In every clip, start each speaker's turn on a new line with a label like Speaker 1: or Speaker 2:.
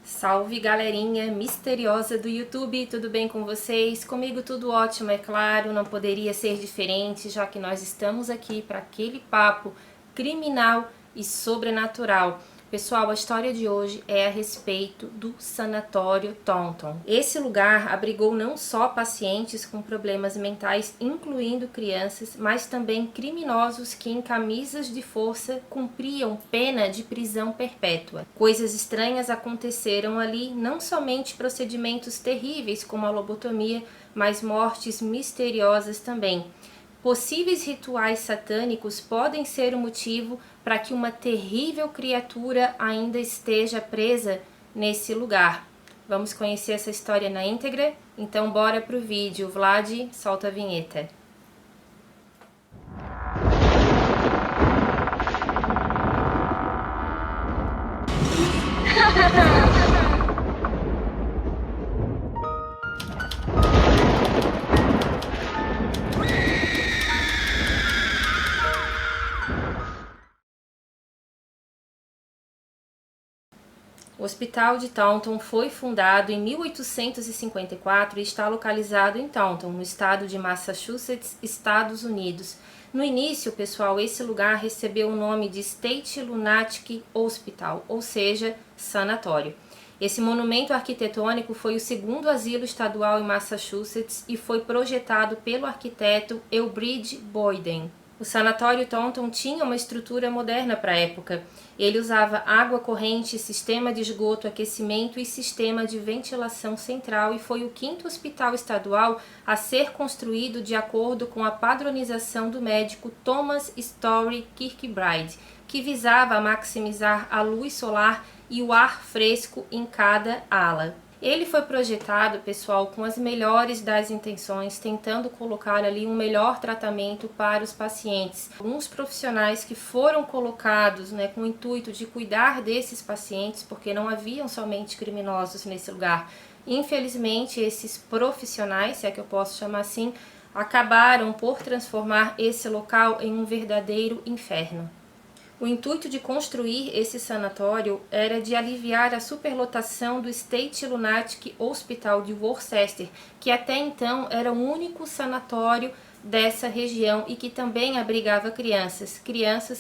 Speaker 1: Salve galerinha misteriosa do YouTube, tudo bem com vocês? Comigo tudo ótimo, é claro, não poderia ser diferente, já que nós estamos aqui para aquele papo criminal e sobrenatural. Pessoal, a história de hoje é a respeito do Sanatório Taunton. Esse lugar abrigou não só pacientes com problemas mentais, incluindo crianças, mas também criminosos que em camisas de força cumpriam pena de prisão perpétua. Coisas estranhas aconteceram ali, não somente procedimentos terríveis como a lobotomia, mas mortes misteriosas também. Possíveis rituais satânicos podem ser o motivo para que uma terrível criatura ainda esteja presa nesse lugar. Vamos conhecer essa história na íntegra? Então bora pro vídeo. Vlad, solta a vinheta. O Hospital de Taunton foi fundado em 1854 e está localizado em Taunton, no estado de Massachusetts, Estados Unidos. No início, pessoal, esse lugar recebeu o nome de State Lunatic Hospital, ou seja, sanatório. Esse monumento arquitetônico foi o segundo asilo estadual em Massachusetts e foi projetado pelo arquiteto Elbridge Boyden. O Sanatório Taunton tinha uma estrutura moderna para a época. Ele usava água corrente, sistema de esgoto, aquecimento e sistema de ventilação central e foi o quinto hospital estadual a ser construído de acordo com a padronização do médico Thomas Story Kirkbride, que visava maximizar a luz solar e o ar fresco em cada ala. Ele foi projetado, pessoal, com as melhores das intenções, tentando colocar ali um melhor tratamento para os pacientes. Alguns profissionais que foram colocados, com o intuito de cuidar desses pacientes, porque não haviam somente criminosos nesse lugar. Infelizmente, esses profissionais, se é que eu posso chamar assim, acabaram por transformar esse local em um verdadeiro inferno. O intuito de construir esse sanatório era de aliviar a superlotação do State Lunatic Hospital de Worcester, que até então era o único sanatório dessa região e que também abrigava crianças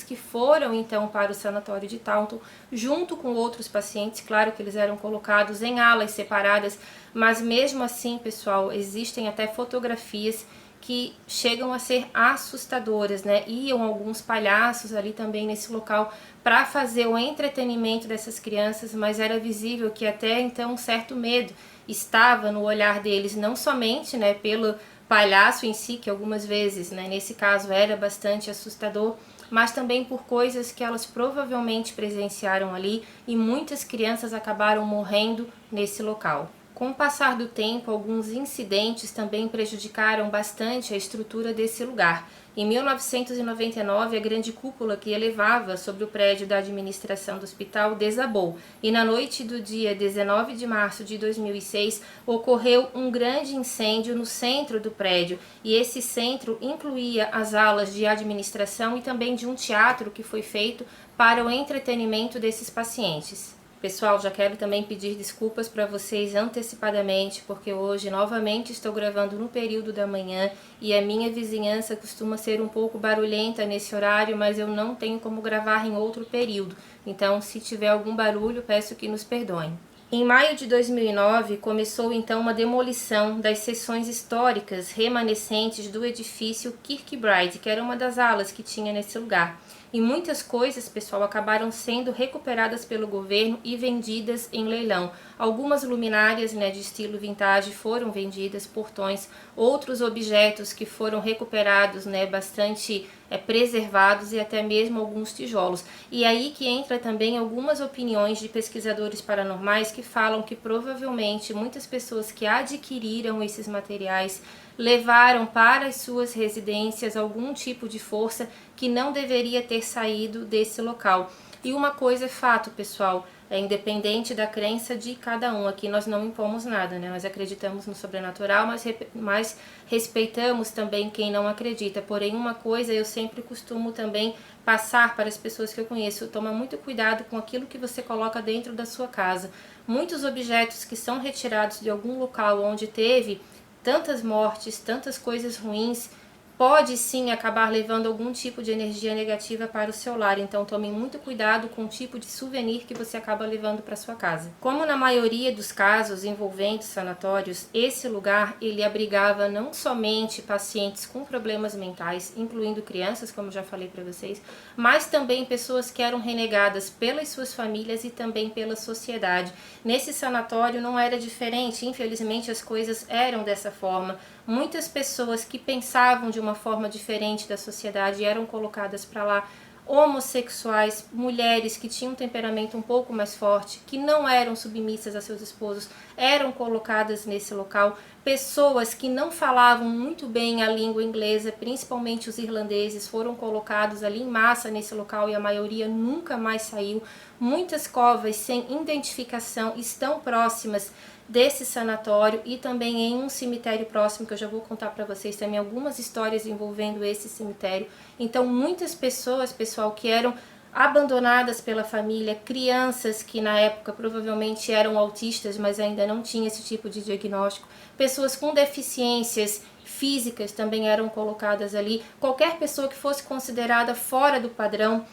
Speaker 1: que foram então para o sanatório de Taunton junto com outros pacientes. Claro que eles eram colocados em alas separadas, mas mesmo assim, pessoal, existem até fotografias que chegam a ser assustadoras, Iam alguns palhaços ali também nesse local para fazer o entretenimento dessas crianças, mas era visível que até então um certo medo estava no olhar deles, não somente, pelo palhaço em si, que algumas vezes, nesse caso era bastante assustador, mas também por coisas que elas provavelmente presenciaram ali e muitas crianças acabaram morrendo nesse local. Com o passar do tempo, alguns incidentes também prejudicaram bastante a estrutura desse lugar. Em 1999, a grande cúpula que elevava sobre o prédio da administração do hospital desabou, e na noite do dia 19 de março de 2006, ocorreu um grande incêndio no centro do prédio, e esse centro incluía as alas de administração e também de um teatro que foi feito para o entretenimento desses pacientes. Pessoal, já quero também pedir desculpas para vocês antecipadamente, porque hoje novamente estou gravando no período da manhã e a minha vizinhança costuma ser um pouco barulhenta nesse horário, mas eu não tenho como gravar em outro período. Então, se tiver algum barulho, peço que nos perdoem. Em maio de 2009, começou então uma demolição das seções históricas remanescentes do edifício Kirkbride, que era uma das alas que tinha nesse lugar. E muitas coisas, pessoal, acabaram sendo recuperadas pelo governo e vendidas em leilão. Algumas luminárias, de estilo vintage foram vendidas, portões, outros objetos que foram recuperados, bastante preservados e até mesmo alguns tijolos. E aí que entra também algumas opiniões de pesquisadores paranormais que falam que provavelmente muitas pessoas que adquiriram esses materiais levaram para as suas residências algum tipo de força que não deveria ter saído desse local. E uma coisa é fato, pessoal, É independente da crença de cada um. Aqui nós não impomos nada, né? Nós acreditamos no sobrenatural, mas respeitamos também quem não acredita. Porém, uma coisa eu sempre costumo também passar para as pessoas que eu conheço: toma muito cuidado com aquilo que você coloca dentro da sua casa. Muitos objetos que são retirados de algum local onde teve tantas mortes, tantas coisas ruins, pode sim acabar levando algum tipo de energia negativa para o seu lar. Então tome muito cuidado com o tipo de souvenir que você acaba levando para sua casa. Como na maioria dos casos envolvendo sanatórios, esse lugar ele abrigava não somente pacientes com problemas mentais, incluindo crianças, como já falei para vocês, mas também pessoas que eram renegadas pelas suas famílias e também pela sociedade. Nesse sanatório não era diferente, infelizmente as coisas eram dessa forma. Muitas pessoas que pensavam de uma forma diferente da sociedade eram colocadas para lá. Homossexuais, mulheres que tinham um temperamento um pouco mais forte, que não eram submissas a seus esposos, eram colocadas nesse local. Pessoas que não falavam muito bem a língua inglesa, principalmente os irlandeses, foram colocados ali em massa nesse local e a maioria nunca mais saiu. Muitas covas sem identificação estão próximas desse sanatório e também em um cemitério próximo, que eu já vou contar para vocês também algumas histórias envolvendo esse cemitério. Então muitas pessoas, pessoal, que eram abandonadas pela família, crianças que na época provavelmente eram autistas, mas ainda não tinha esse tipo de diagnóstico, pessoas com deficiências físicas também eram colocadas ali, qualquer pessoa que fosse considerada fora do padrão.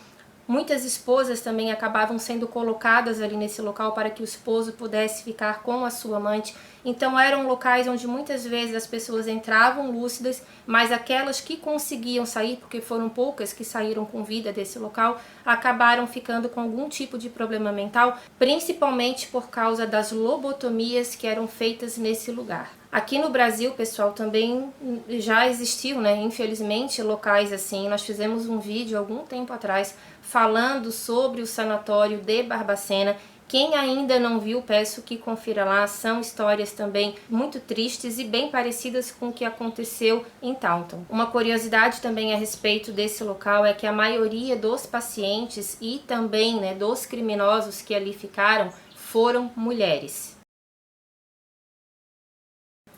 Speaker 1: Muitas esposas também acabavam sendo colocadas ali nesse local para que o esposo pudesse ficar com a sua amante. Então eram locais onde muitas vezes as pessoas entravam lúcidas, mas aquelas que conseguiam sair, porque foram poucas que saíram com vida desse local, acabaram ficando com algum tipo de problema mental, principalmente por causa das lobotomias que eram feitas nesse lugar. Aqui no Brasil, pessoal, também já existiu, né, infelizmente, locais assim. Nós fizemos um vídeo algum tempo atrás falando sobre o sanatório de Barbacena. Quem ainda não viu, peço que confira lá. São histórias também muito tristes e bem parecidas com o que aconteceu em Taunton. Uma curiosidade também a respeito desse local é que a maioria dos pacientes e também, né, dos criminosos que ali ficaram foram mulheres.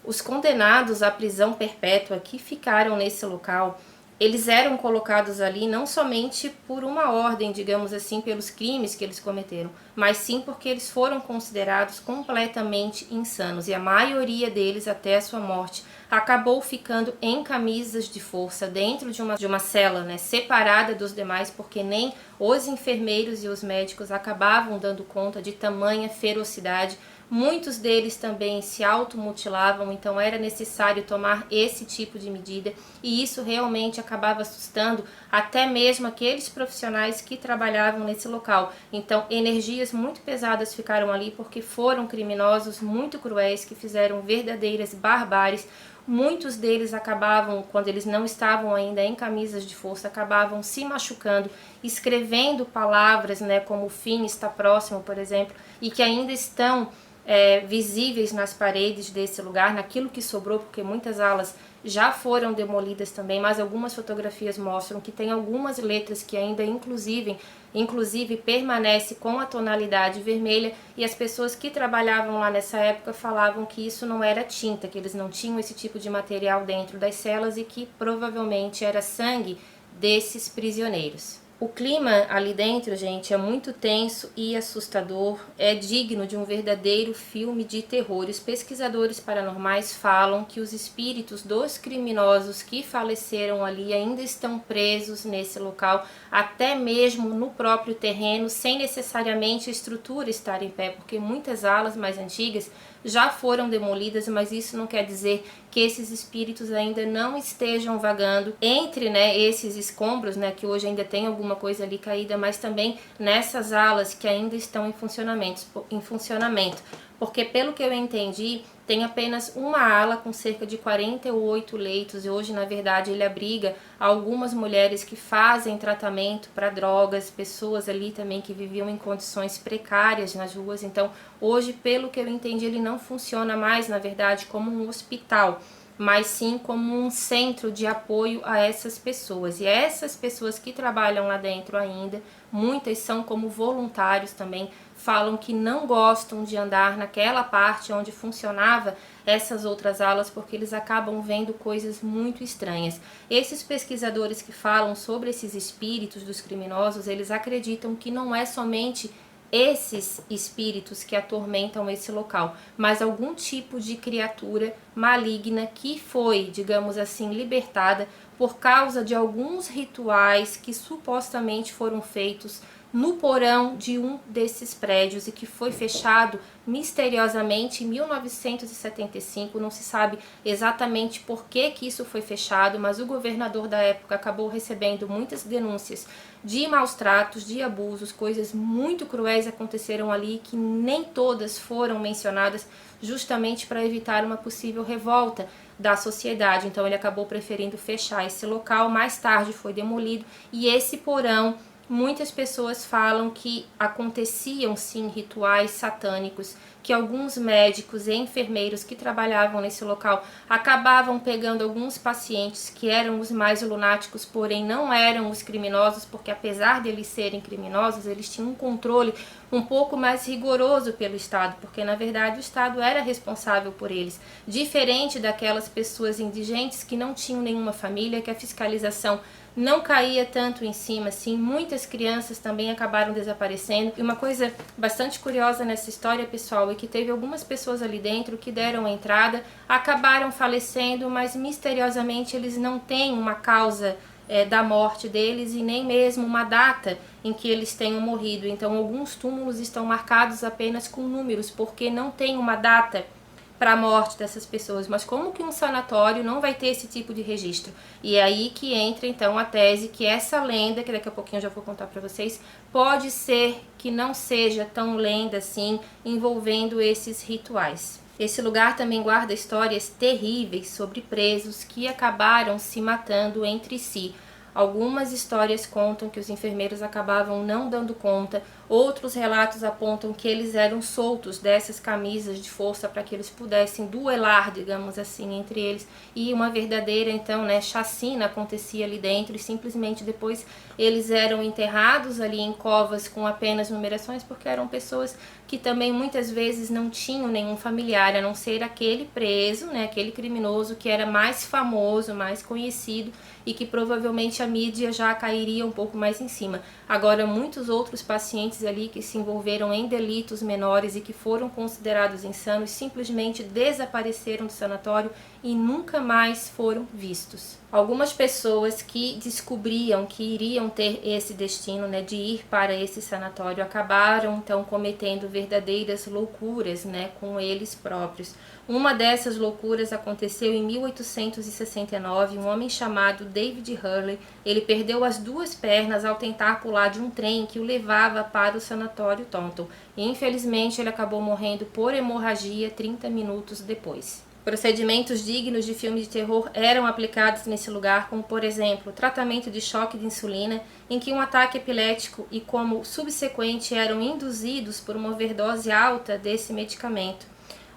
Speaker 1: Os condenados à prisão perpétua que ficaram nesse local, eles eram colocados ali não somente por uma ordem, digamos assim, pelos crimes que eles cometeram, mas sim porque eles foram considerados completamente insanos, e a maioria deles, até a sua morte, acabou ficando em camisas de força dentro de uma cela, né, separada dos demais, porque nem os enfermeiros e os médicos acabavam dando conta de tamanha ferocidade. Muitos deles também se automutilavam, então era necessário tomar esse tipo de medida, e isso realmente acabava assustando até mesmo aqueles profissionais que trabalhavam nesse local. Então energias muito pesadas ficaram ali porque foram criminosos muito cruéis que fizeram verdadeiras barbáries. Muitos deles acabavam, quando eles não estavam ainda em camisas de força, acabavam se machucando, escrevendo palavras, né, como o fim está próximo, por exemplo, e que ainda estão visíveis nas paredes desse lugar, naquilo que sobrou, porque muitas alas já foram demolidas também, mas algumas fotografias mostram que tem algumas letras que ainda inclusive permanece com a tonalidade vermelha, e as pessoas que trabalhavam lá nessa época falavam que isso não era tinta, que eles não tinham esse tipo de material dentro das celas e que provavelmente era sangue desses prisioneiros. O clima ali dentro, gente, é muito tenso e assustador, é digno de um verdadeiro filme de terror. Os pesquisadores paranormais falam que os espíritos dos criminosos que faleceram ali ainda estão presos nesse local, até mesmo no próprio terreno, sem necessariamente a estrutura estar em pé, porque muitas alas mais antigas já foram demolidas, mas isso não quer dizer que esses espíritos ainda não estejam vagando entre, né, esses escombros, né, que hoje ainda tem alguma coisa ali caída, mas também nessas alas que ainda estão em funcionamento. Porque pelo que eu entendi, tem apenas uma ala com cerca de 48 leitos, e hoje na verdade ele abriga algumas mulheres que fazem tratamento para drogas, pessoas ali também que viviam em condições precárias nas ruas. Então hoje, pelo que eu entendi, ele não funciona mais na verdade como um hospital. mas sim como um centro de apoio a essas pessoas. E essas pessoas que trabalham lá dentro ainda, muitas são como voluntários também, falam que não gostam de andar naquela parte onde funcionava essas outras alas, porque eles acabam vendo coisas muito estranhas. Esses pesquisadores que falam sobre esses espíritos dos criminosos, eles acreditam que não é somente esses espíritos que atormentam esse local, mas algum tipo de criatura maligna que foi, digamos assim, libertada por causa de alguns rituais que supostamente foram feitos no porão de um desses prédios e que foi fechado misteriosamente em 1975. Não se sabe exatamente por que isso foi fechado, mas o governador da época acabou recebendo muitas denúncias de maus tratos, de abusos, coisas muito cruéis aconteceram ali que nem todas foram mencionadas, justamente para evitar uma possível revolta da sociedade. Então ele acabou preferindo fechar esse local. Mais tarde foi demolido e esse porão, muitas pessoas falam que aconteciam sim rituais satânicos, que alguns médicos e enfermeiros que trabalhavam nesse local acabavam pegando alguns pacientes que eram os mais lunáticos, porém não eram os criminosos, porque apesar de eles serem criminosos, eles tinham um controle um pouco mais rigoroso pelo Estado, porque na verdade o Estado era responsável por eles, diferente daquelas pessoas indigentes que não tinham nenhuma família, que a fiscalização não caía tanto em cima, assim. Muitas crianças também acabaram desaparecendo. E uma coisa bastante curiosa nessa história, pessoal, é que teve algumas pessoas ali dentro que deram entrada, acabaram falecendo, mas misteriosamente eles não têm uma causa da morte deles e nem mesmo uma data em que eles tenham morrido. Então alguns túmulos estão marcados apenas com números, porque não tem uma data para a morte dessas pessoas. Mas como que um sanatório não vai ter esse tipo de registro? E é aí que entra então a tese que essa lenda, que daqui a pouquinho eu já vou contar para vocês, pode ser que não seja tão lenda assim, envolvendo esses rituais. Esse lugar também guarda histórias terríveis sobre presos que acabaram se matando entre si. Algumas histórias contam que os enfermeiros acabavam não dando conta, outros relatos apontam que eles eram soltos dessas camisas de força para que eles pudessem duelar, digamos assim, entre eles, e uma verdadeira, então, chacina acontecia ali dentro, e simplesmente depois eles eram enterrados ali em covas com apenas numerações, porque eram pessoas que também muitas vezes não tinham nenhum familiar, a não ser aquele preso, aquele criminoso que era mais famoso, mais conhecido, e que provavelmente a mídia já cairia um pouco mais em cima. Agora, muitos outros pacientes ali que se envolveram em delitos menores e que foram considerados insanos simplesmente desapareceram do sanatório e nunca mais foram vistos. Algumas pessoas que descobriam que iriam ter esse destino, de ir para esse sanatório, acabaram então cometendo verdadeiras loucuras, com eles próprios. Uma dessas loucuras aconteceu em 1869. Um homem chamado David Hurley, ele perdeu as duas pernas ao tentar pular de um trem que o levava para o sanatório Taunton. E infelizmente ele acabou morrendo por hemorragia 30 minutos depois. Procedimentos dignos de filme de terror eram aplicados nesse lugar, como por exemplo, tratamento de choque de insulina, em que um ataque epilético e como subsequente eram induzidos por uma overdose alta desse medicamento.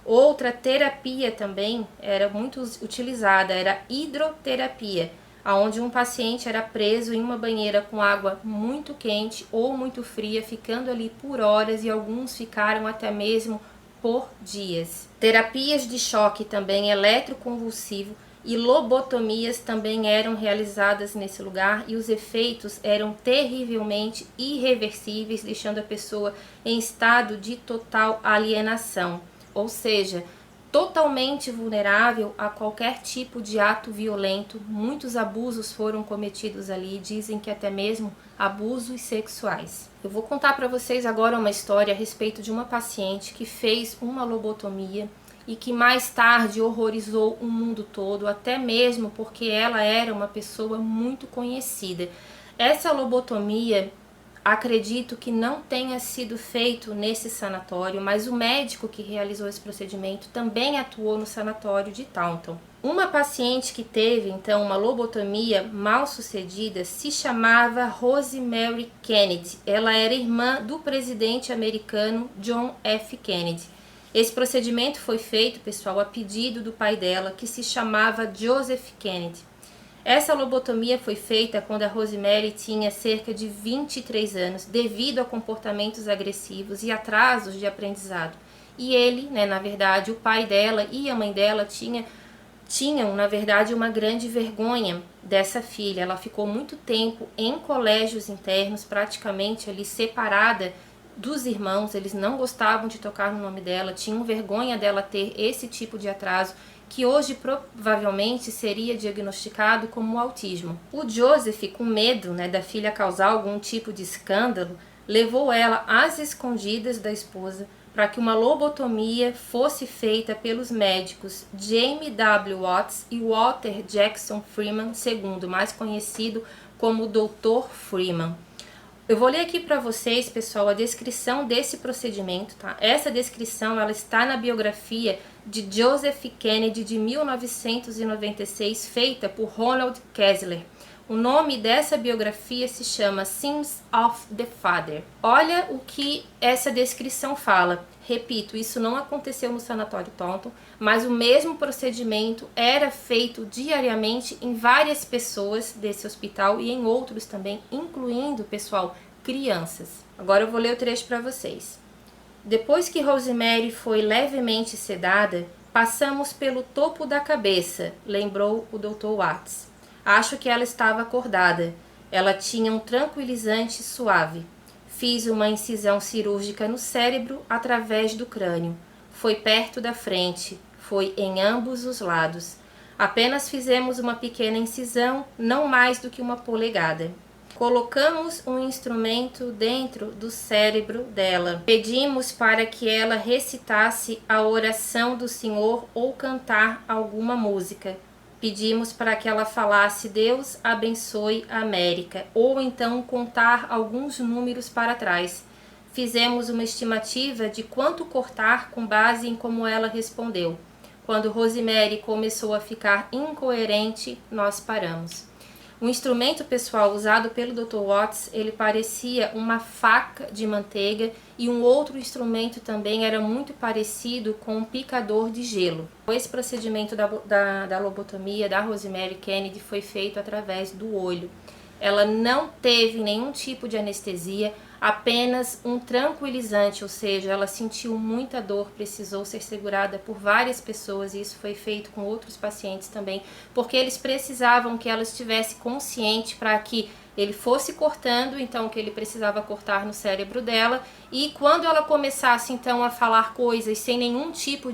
Speaker 1: Outra terapia também era muito utilizada, era hidroterapia, onde um paciente era preso em uma banheira com água muito quente ou muito fria, ficando ali por horas, e alguns ficaram até mesmo por dias. Terapias de choque também eletroconvulsivo e lobotomias também eram realizadas nesse lugar, e os efeitos eram terrivelmente irreversíveis, deixando a pessoa em estado de total alienação, ou seja, totalmente vulnerável a qualquer tipo de ato violento. Muitos abusos foram cometidos ali, dizem que até mesmo abusos sexuais. Eu vou contar para vocês agora uma história a respeito de uma paciente que fez uma lobotomia e que mais tarde horrorizou o mundo todo, até mesmo porque ela era uma pessoa muito conhecida. Essa lobotomia, acredito que não tenha sido feito nesse sanatório, mas o médico que realizou esse procedimento também atuou no sanatório de Taunton. Uma paciente que teve, então, uma lobotomia mal sucedida se chamava Rosemary Kennedy. Ela era irmã do presidente americano John F. Kennedy. Esse procedimento foi feito, pessoal, a pedido do pai dela, que se chamava Joseph Kennedy. Essa lobotomia foi feita quando a Rosemary tinha cerca de 23 anos, devido a comportamentos agressivos e atrasos de aprendizado. E ele, na verdade, o pai dela e a mãe dela tinham, na verdade, uma grande vergonha dessa filha. Ela ficou muito tempo em colégios internos, praticamente ali separada dos irmãos. Eles não gostavam de tocar no nome dela, tinham vergonha dela ter esse tipo de atraso, que hoje provavelmente seria diagnosticado como autismo. O Joseph, com medo da filha causar algum tipo de escândalo, levou ela às escondidas da esposa para que uma lobotomia fosse feita pelos médicos Jamie W. Watts e Walter Jackson Freeman II, mais conhecido como Dr. Freeman. Eu vou ler aqui para vocês, pessoal, a descrição desse procedimento, tá? Essa descrição ela está na biografia de Joseph Kennedy de 1996, feita por Ronald Kessler. O nome dessa biografia se chama Sins of the Father. Olha o que essa descrição fala. Repito, isso não aconteceu no Sanatório Taunton, mas o mesmo procedimento era feito diariamente em várias pessoas desse hospital e em outros também, incluindo, pessoal, crianças. Agora eu vou ler o trecho para vocês. Depois que Rosemary foi levemente sedada, passamos pelo topo da cabeça, lembrou o Dr. Watts. Acho que ela estava acordada. Ela tinha um tranquilizante suave. Fiz uma incisão cirúrgica no cérebro através do crânio. Foi perto da frente, foi em ambos os lados. Apenas fizemos uma pequena incisão, não mais do que uma polegada. Colocamos um instrumento dentro do cérebro dela. Pedimos para que ela recitasse a oração do Senhor ou cantar alguma música. Pedimos para que ela falasse Deus abençoe a América, ou então contar alguns números para trás. Fizemos uma estimativa de quanto cortar com base em como ela respondeu. Quando Rosemary começou a ficar incoerente, nós paramos. O instrumento pessoal usado pelo Dr. Watts, ele parecia uma faca de manteiga, e um outro instrumento também era muito parecido com um picador de gelo. Esse procedimento da lobotomia da Rosemary Kennedy foi feito através do olho. Ela não teve nenhum tipo de anestesia, apenas um tranquilizante, ou seja, ela sentiu muita dor, precisou ser segurada por várias pessoas, e isso foi feito com outros pacientes também, porque eles precisavam que ela estivesse consciente para que ele fosse cortando, então que ele precisava cortar no cérebro dela, e quando ela começasse então a falar coisas sem nenhum tipo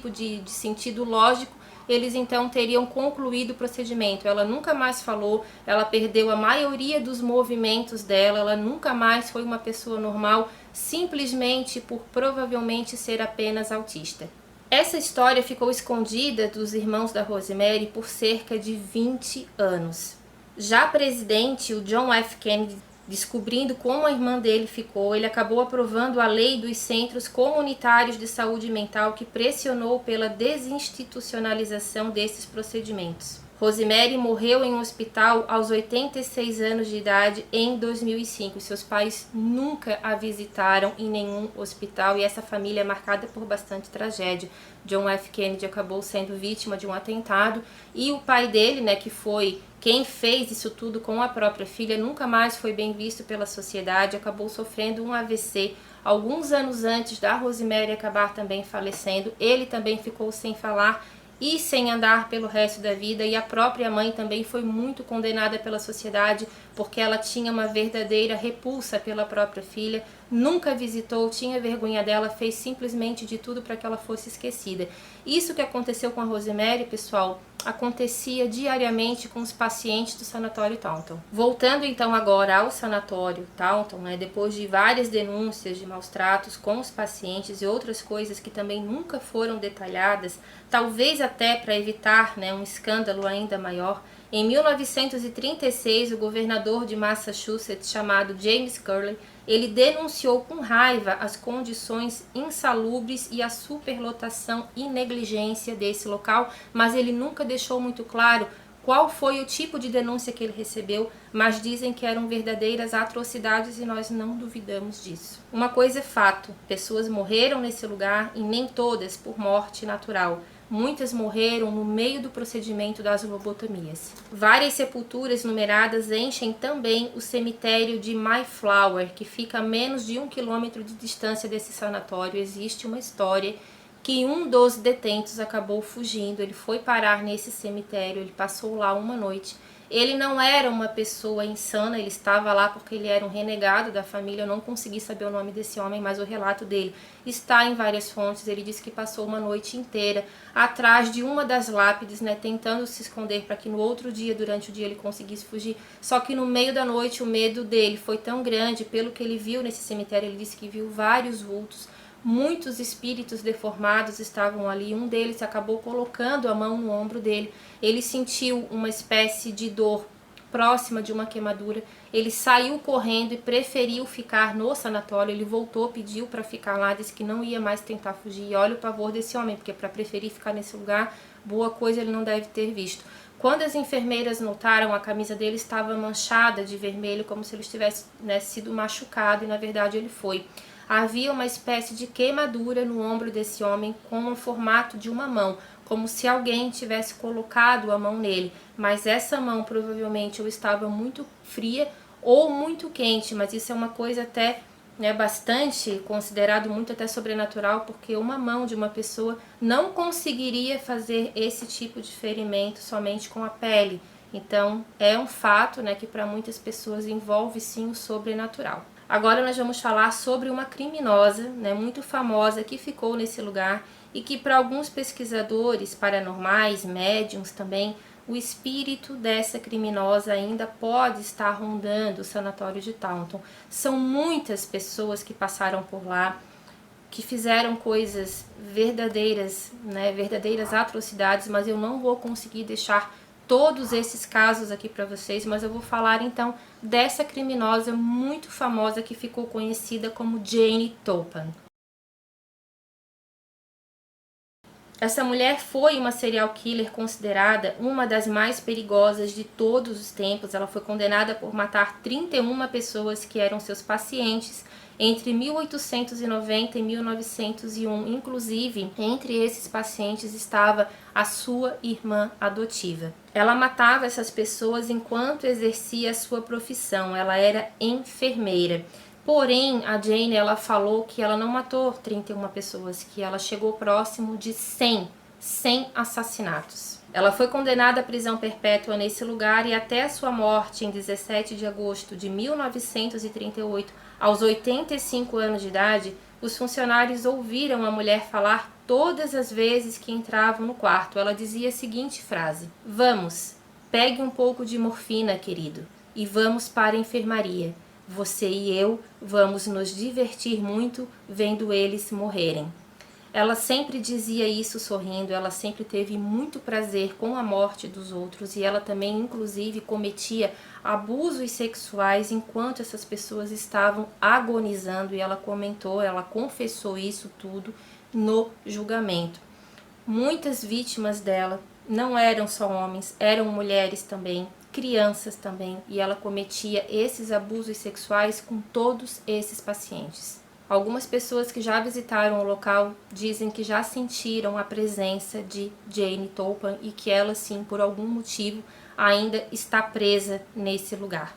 Speaker 1: de sentido lógico, eles então teriam concluído o procedimento. Ela nunca mais falou, ela perdeu a maioria dos movimentos dela, ela nunca mais foi uma pessoa normal, simplesmente por provavelmente ser apenas autista. Essa história ficou escondida dos irmãos da Rosemary por cerca de 20 anos. Já presidente, o John F. Kennedy, descobrindo como a irmã dele ficou, ele acabou aprovando a lei dos centros comunitários de saúde mental, que pressionou pela desinstitucionalização desses procedimentos. Rosemary morreu em um hospital aos 86 anos de idade em 2005. Seus pais nunca a visitaram em nenhum hospital, e essa família é marcada por bastante tragédia. John F. Kennedy acabou sendo vítima de um atentado, e o pai dele, que foi quem fez isso tudo com a própria filha, nunca mais foi bem visto pela sociedade, acabou sofrendo um AVC alguns anos antes da Rosemary acabar também falecendo. Ele também ficou sem falar e sem andar pelo resto da vida, e a própria mãe também foi muito condenada pela sociedade, porque ela tinha uma verdadeira repulsa pela própria filha, nunca visitou, tinha vergonha dela, fez simplesmente de tudo para que ela fosse esquecida. Isso que aconteceu com a Rosemary, pessoal, acontecia diariamente com os pacientes do Sanatório Taunton. Voltando então agora ao Sanatório Taunton, depois de várias denúncias de maus tratos com os pacientes e outras coisas que também nunca foram detalhadas, talvez até para evitar um escândalo ainda maior, em 1936 o governador de Massachusetts, chamado James Curley, ele denunciou com raiva as condições insalubres e a superlotação e negligência desse local, mas ele nunca deixou muito claro qual foi o tipo de denúncia que ele recebeu, mas dizem que eram verdadeiras atrocidades e nós não duvidamos disso. Uma coisa é fato, pessoas morreram nesse lugar e nem todas por morte natural. Muitas morreram no meio do procedimento das lobotomias. Várias sepulturas numeradas enchem também o cemitério de Mayflower, que fica a menos de 1 quilômetro de distância desse sanatório. Existe uma história que um dos detentos acabou fugindo, ele foi parar nesse cemitério, ele passou lá uma noite. Ele não era uma pessoa insana, ele estava lá porque ele era um renegado da família. Eu não consegui saber o nome desse homem, mas o relato dele está em várias fontes. Ele disse que passou uma noite inteira atrás de uma das lápides, né, tentando se esconder para que no outro dia, durante o dia, ele conseguisse fugir. Só que no meio da noite o medo dele foi tão grande, pelo que ele viu nesse cemitério, ele disse que viu vários vultos. Muitos espíritos deformados estavam ali. Um deles acabou colocando a mão no ombro dele. Ele sentiu uma espécie de dor próxima de uma queimadura. Ele saiu correndo e preferiu ficar no sanatório. Ele voltou, pediu para ficar lá, disse que não ia mais tentar fugir. E olha o pavor desse homem, porque para preferir ficar nesse lugar, boa coisa ele não deve ter visto. Quando as enfermeiras notaram, a camisa dele estava manchada de vermelho, como se ele tivesse, né, sido machucado, e na verdade ele foi. Havia uma espécie de queimadura no ombro desse homem com o formato de uma mão, como se alguém tivesse colocado a mão nele, mas essa mão provavelmente ou estava muito fria ou muito quente, mas isso é uma coisa até, né, bastante considerado muito até sobrenatural, porque uma mão de uma pessoa não conseguiria fazer esse tipo de ferimento somente com a pele. Então é um fato, né, que para muitas pessoas envolve sim o sobrenatural. Agora nós vamos falar sobre uma criminosa, né, muito famosa, que ficou nesse lugar e que para alguns pesquisadores paranormais, médiums também, o espírito dessa criminosa ainda pode estar rondando o sanatório de Taunton. São muitas pessoas que passaram por lá, que fizeram coisas verdadeiras, né, verdadeiras atrocidades, mas eu não vou conseguir deixar todos esses casos aqui para vocês, mas eu vou falar então dessa criminosa muito famosa que ficou conhecida como Jane Toppan. Essa mulher foi uma serial killer considerada uma das mais perigosas de todos os tempos. Ela foi condenada por matar 31 pessoas que eram seus pacientes entre 1890 e 1901. Inclusive, entre esses pacientes estava a sua irmã adotiva. Ela matava essas pessoas enquanto exercia a sua profissão. Ela era enfermeira. Porém, a Jane, ela falou que ela não matou 31 pessoas, que ela chegou próximo de 100 assassinatos. Ela foi condenada à prisão perpétua nesse lugar e até a sua morte em 17 de agosto de 1938, aos 85 anos de idade, os funcionários ouviram a mulher falar todas as vezes que entravam no quarto. Ela dizia a seguinte frase: "Vamos, pegue um pouco de morfina, querido, e vamos para a enfermaria. Você e eu vamos nos divertir muito vendo eles morrerem." Ela sempre dizia isso sorrindo, ela sempre teve muito prazer com a morte dos outros e ela também, inclusive, cometia abusos sexuais enquanto essas pessoas estavam agonizando, e ela comentou, ela confessou isso tudo no julgamento. Muitas vítimas dela não eram só homens, eram mulheres também, crianças também, e ela cometia esses abusos sexuais com todos esses pacientes. Algumas pessoas que já visitaram o local dizem que já sentiram a presença de Jane Toppan e que ela, sim, por algum motivo, ainda está presa nesse lugar.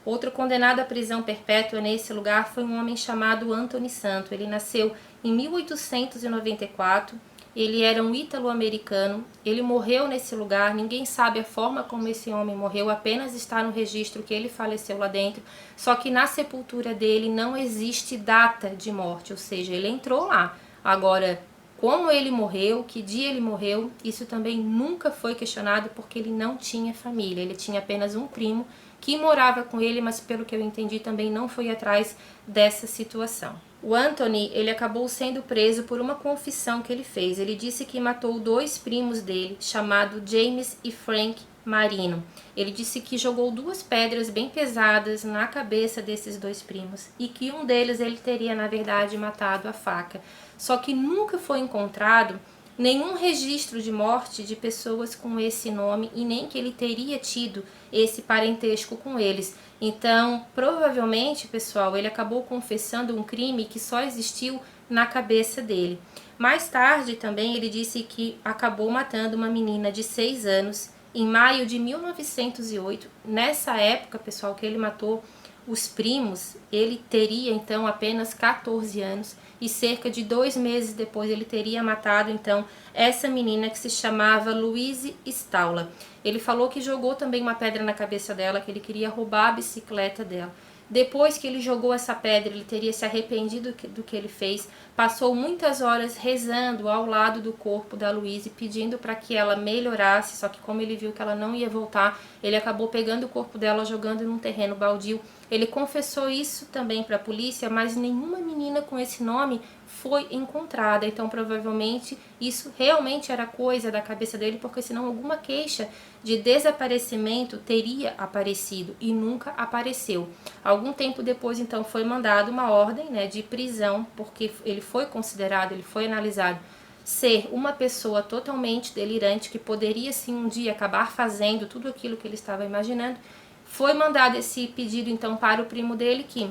Speaker 1: Outro condenado à prisão perpétua nesse lugar foi um homem chamado Anthony Santo. Ele nasceu em 1894. Ele era um ítalo-americano, ele morreu nesse lugar, ninguém sabe a forma como esse homem morreu, apenas está no registro que ele faleceu lá dentro, só que na sepultura dele não existe data de morte, ou seja, ele entrou lá. Agora, como ele morreu, que dia ele morreu, isso também nunca foi questionado porque ele não tinha família, ele tinha apenas um primo que morava com ele, mas pelo que eu entendi também não foi atrás dessa situação. O Anthony, ele acabou sendo preso por uma confissão que ele fez. Ele disse que matou 2 primos dele, chamados James e Frank Marino. Ele disse que jogou 2 pedras bem pesadas na cabeça desses 2 primos e que um deles ele teria, na verdade, matado à faca. Só que nunca foi encontrado nenhum registro de morte de pessoas com esse nome e nem que ele teria tido esse parentesco com eles. Então, provavelmente, pessoal, ele acabou confessando um crime que só existiu na cabeça dele. Mais tarde também ele disse que acabou matando uma menina de 6 anos em maio de 1908. Nessa época, pessoal, que ele matou os primos, ele teria então apenas 14 anos e cerca de 2 meses depois ele teria matado então essa menina que se chamava Louise Staula. Ele falou que jogou também uma pedra na cabeça dela, que ele queria roubar a bicicleta dela. Depois que ele jogou essa pedra, ele teria se arrependido do que ele fez, passou muitas horas rezando ao lado do corpo da Louise, pedindo para que ela melhorasse, só que como ele viu que ela não ia voltar, ele acabou pegando o corpo dela, jogando num terreno baldio. Ele confessou isso também para a polícia, mas nenhuma menina com esse nome foi encontrada, então provavelmente isso realmente era coisa da cabeça dele, porque senão alguma queixa de desaparecimento teria aparecido e nunca apareceu. Algum tempo depois então foi mandada uma ordem, né, de prisão, porque ele foi considerado, ele foi analisado ser uma pessoa totalmente delirante, que poderia sim um dia acabar fazendo tudo aquilo que ele estava imaginando. Foi mandado esse pedido então para o primo dele, que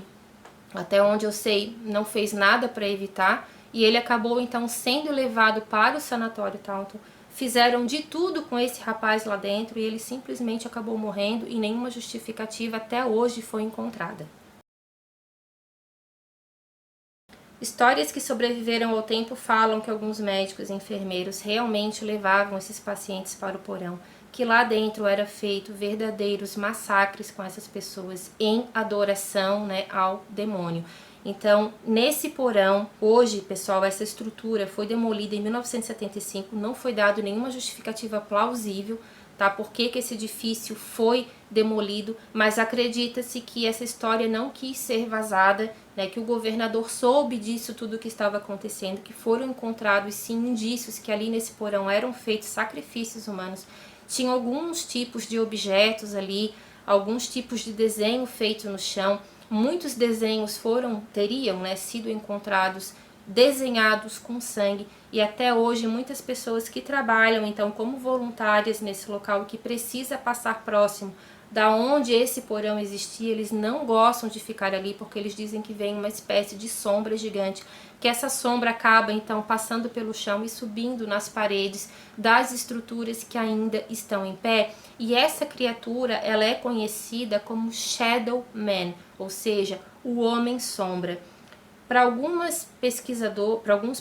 Speaker 1: até onde eu sei não fez nada para evitar, e ele acabou então sendo levado para o sanatório Taunton. Fizeram de tudo com esse rapaz lá dentro e ele simplesmente acabou morrendo e nenhuma justificativa até hoje foi encontrada. Histórias que sobreviveram ao tempo falam que alguns médicos e enfermeiros realmente levavam esses pacientes para o porão, que lá dentro era feito verdadeiros massacres com essas pessoas em adoração, né, ao demônio. Então, nesse porão, hoje, pessoal, essa estrutura foi demolida em 1975, não foi dado nenhuma justificativa plausível, tá? Por que esse edifício foi demolido, mas acredita-se que essa história não quis ser vazada, né? Que o governador soube disso tudo que estava acontecendo, que foram encontrados sim indícios que ali nesse porão eram feitos sacrifícios humanos. Tinha alguns tipos de objetos ali, alguns tipos de desenho feito no chão. Muitos desenhos teriam, né, sido encontrados desenhados com sangue, e até hoje muitas pessoas que trabalham então como voluntárias nesse local, que precisa passar próximo da onde esse porão existia, eles não gostam de ficar ali, porque eles dizem que vem uma espécie de sombra gigante, que essa sombra acaba então passando pelo chão e subindo nas paredes das estruturas que ainda estão em pé. E essa criatura, ela é conhecida como Shadow Man, ou seja, o homem sombra. Para alguns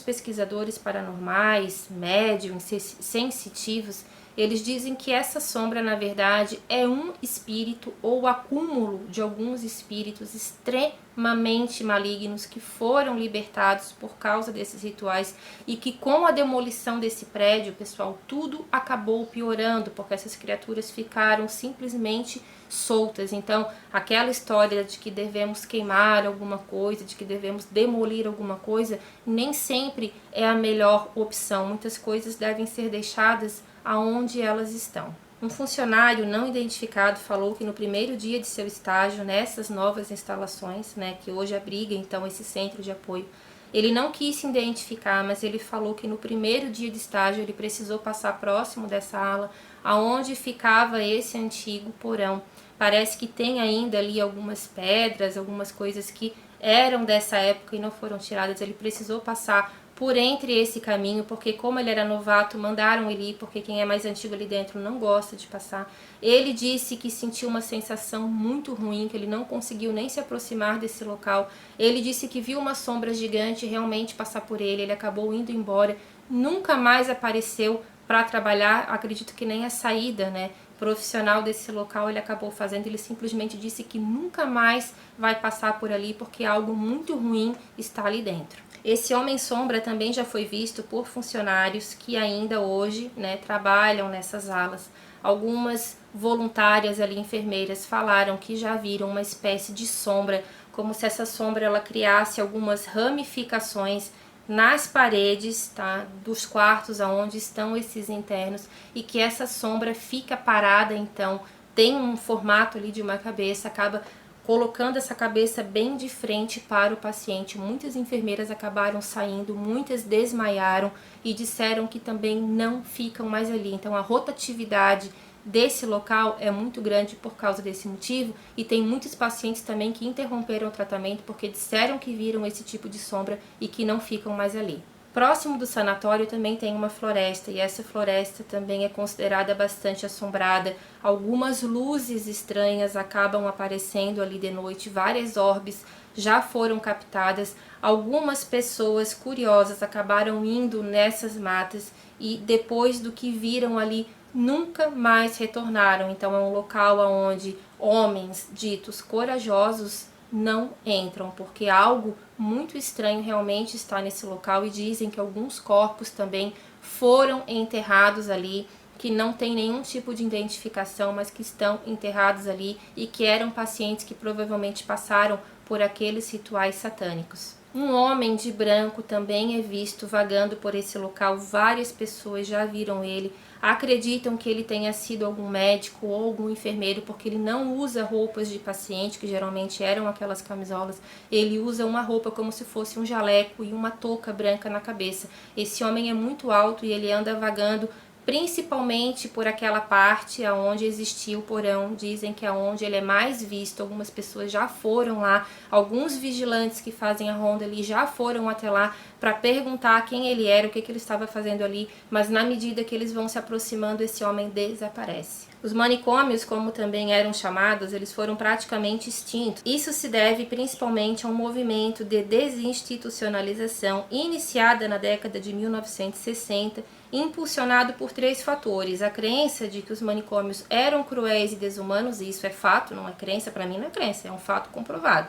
Speaker 1: pesquisadores paranormais, médiums, sensitivos, eles dizem que essa sombra, na verdade, é um espírito ou acúmulo de alguns espíritos extremamente malignos que foram libertados por causa desses rituais, e que com a demolição desse prédio, pessoal, tudo acabou piorando, porque essas criaturas ficaram simplesmente soltas. Então, aquela história de que devemos queimar alguma coisa, de que devemos demolir alguma coisa, nem sempre é a melhor opção. Muitas coisas devem ser deixadas aonde elas estão. Um funcionário não identificado falou que no primeiro dia de seu estágio nessas novas instalações, né, que hoje abriga então esse centro de apoio, ele não quis se identificar, mas ele falou que no primeiro dia de estágio ele precisou passar próximo dessa ala, aonde ficava esse antigo porão. Parece que tem ainda ali algumas pedras, algumas coisas que eram dessa época e não foram tiradas. Ele precisou passar por entre esse caminho, porque como ele era novato, mandaram ele ir, porque quem é mais antigo ali dentro não gosta de passar. Ele disse que sentiu uma sensação muito ruim, que ele não conseguiu nem se aproximar desse local. Ele disse que viu uma sombra gigante realmente passar por ele, ele acabou indo embora, nunca mais apareceu para trabalhar, acredito que nem a saída, né, profissional desse local ele acabou fazendo. Ele simplesmente disse que nunca mais vai passar por ali, porque algo muito ruim está ali dentro. Esse homem sombra também já foi visto por funcionários que ainda hoje, né, trabalham nessas alas. Algumas voluntárias ali, enfermeiras, falaram que já viram uma espécie de sombra, como se essa sombra ela criasse algumas ramificações nas paredes, tá, dos quartos aonde estão esses internos, e que essa sombra fica parada, então tem um formato ali de uma cabeça, acaba colocando essa cabeça bem de frente para o paciente. Muitas enfermeiras acabaram saindo, muitas desmaiaram e disseram que também não ficam mais ali. Então a rotatividade desse local é muito grande por causa desse motivo, e tem muitos pacientes também que interromperam o tratamento porque disseram que viram esse tipo de sombra e que não ficam mais ali. Próximo do sanatório também tem uma floresta, e essa floresta também é considerada bastante assombrada. Algumas luzes estranhas acabam aparecendo ali de noite, várias orbes já foram captadas. Algumas pessoas curiosas acabaram indo nessas matas e depois do que viram ali nunca mais retornaram. Então é um local onde homens ditos corajosos não entram, porque algo muito estranho realmente está nesse local, e dizem que alguns corpos também foram enterrados ali, que não tem nenhum tipo de identificação, mas que estão enterrados ali e que eram pacientes que provavelmente passaram por aqueles rituais satânicos. Um homem de branco também é visto vagando por esse local, várias pessoas já viram ele, acreditam que ele tenha sido algum médico ou algum enfermeiro, porque ele não usa roupas de paciente, que geralmente eram aquelas camisolas, ele usa uma roupa como se fosse um jaleco e uma touca branca na cabeça. Esse homem é muito alto e ele anda vagando principalmente por aquela parte onde existia o porão. Dizem que é onde ele é mais visto. Algumas pessoas já foram lá, alguns vigilantes que fazem a ronda ali já foram até lá para perguntar quem ele era, o que ele estava fazendo ali, mas na medida que eles vão se aproximando, esse homem desaparece. Os manicômios, como também eram chamados, eles foram praticamente extintos. Isso se deve principalmente a um movimento de desinstitucionalização iniciada na década de 1960, impulsionado por 3 fatores. A crença de que os manicômios eram cruéis e desumanos, e isso é fato, não é crença, para mim não é crença, é um fato comprovado.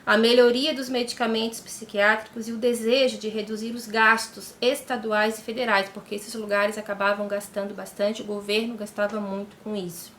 Speaker 1: A melhoria dos medicamentos psiquiátricos e o desejo de reduzir os gastos estaduais e federais, porque esses lugares acabavam gastando bastante, o governo gastava muito com isso.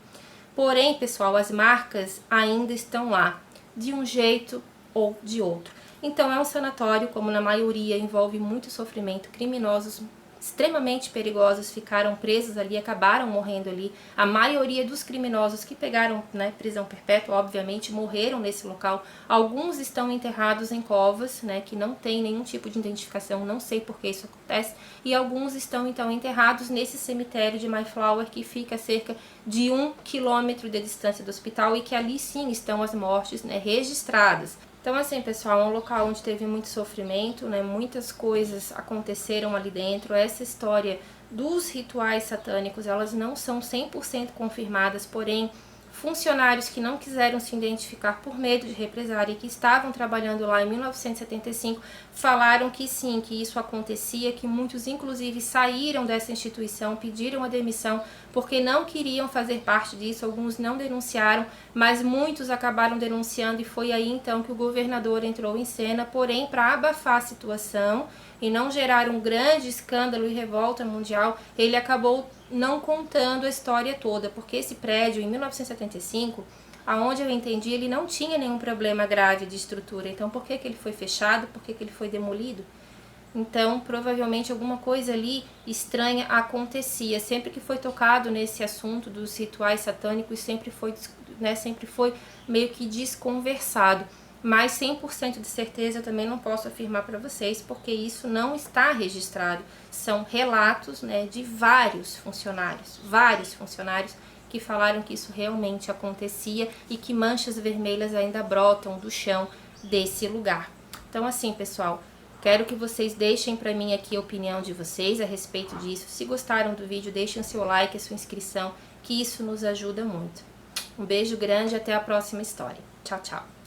Speaker 1: Porém, pessoal, as marcas ainda estão lá, de um jeito ou de outro. Então é um sanatório, como na maioria envolve muito sofrimento, criminosos extremamente perigosos ficaram presos ali, acabaram morrendo ali. A maioria dos criminosos que pegaram, prisão perpétua, obviamente, morreram nesse local. Alguns estão enterrados em covas, que não tem nenhum tipo de identificação, não sei por que isso acontece. E alguns estão, então, enterrados nesse cemitério de Mayflower, que fica a cerca de 1 quilômetro de distância do hospital, e que ali sim estão as mortes, registradas. Então, assim, pessoal, é um local onde teve muito sofrimento, muitas coisas aconteceram ali dentro. Essa história dos rituais satânicos, elas não são 100% confirmadas, porém, funcionários que não quiseram se identificar por medo de represália e que estavam trabalhando lá em 1975 falaram que sim, que isso acontecia, que muitos inclusive saíram dessa instituição, pediram a demissão porque não queriam fazer parte disso. Alguns não denunciaram, mas muitos acabaram denunciando, e foi aí então que o governador entrou em cena, porém para abafar a situação e não gerar um grande escândalo e revolta mundial, ele acabou não contando a história toda, porque esse prédio, em 1975, aonde eu entendi, ele não tinha nenhum problema grave de estrutura. Então, por que ele foi fechado? Por que ele foi demolido? Então, provavelmente alguma coisa ali estranha acontecia. Sempre que foi tocado nesse assunto dos rituais satânicos, sempre foi meio que desconversado. Mas 100% de certeza eu também não posso afirmar para vocês, porque isso não está registrado. São relatos, de vários funcionários que falaram que isso realmente acontecia e que manchas vermelhas ainda brotam do chão desse lugar. Então, assim, pessoal, quero que vocês deixem para mim aqui a opinião de vocês a respeito disso. Se gostaram do vídeo, deixem o seu like, a sua inscrição, que isso nos ajuda muito. Um beijo grande e até a próxima história. Tchau, tchau!